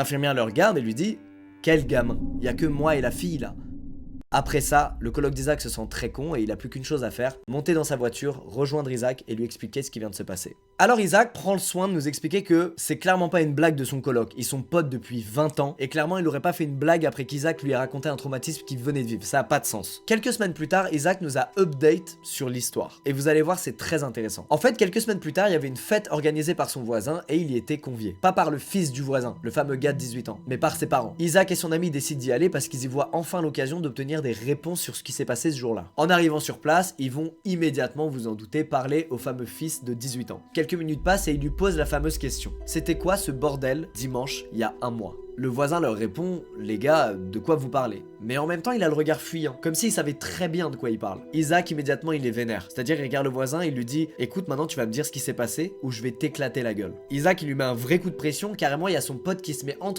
L'infirmière le regarde et lui dit « Quel gamin? Y a que moi et la fille là !» Après ça, le coloc d'Isaac se sent très con et il a plus qu'une chose à faire, monter dans sa voiture, rejoindre Isaac et lui expliquer ce qui vient de se passer. Alors Isaac prend le soin de nous expliquer que c'est clairement pas une blague de son coloc, ils sont potes depuis 20 ans et clairement il aurait pas fait une blague après qu'Isaac lui ait raconté un traumatisme qu'il venait de vivre, ça a pas de sens. Quelques semaines plus tard, Isaac nous a update sur l'histoire et vous allez voir c'est très intéressant. En fait, quelques semaines plus tard, il y avait une fête organisée par son voisin et il y était convié. Pas par le fils du voisin, le fameux gars de 18 ans, mais par ses parents. Isaac et son ami décident d'y aller parce qu'ils y voient enfin l'occasion d'obtenir des réponses sur ce qui s'est passé ce jour-là. En arrivant sur place, ils vont immédiatement, vous en doutez, parler au fameux fils de 18 ans. Quelques minutes passent et il lui pose la fameuse question. C'était quoi ce bordel dimanche il y a un mois? Le voisin leur répond, les gars, de quoi vous parlez? Mais en même temps, il a le regard fuyant, comme s'il savait très bien de quoi il parle. Isaac, immédiatement, il est vénère. C'est-à-dire, il regarde le voisin et il lui dit, écoute, maintenant tu vas me dire ce qui s'est passé ou je vais t'éclater la gueule. Isaac, il lui met un vrai coup de pression, carrément, il y a son pote qui se met entre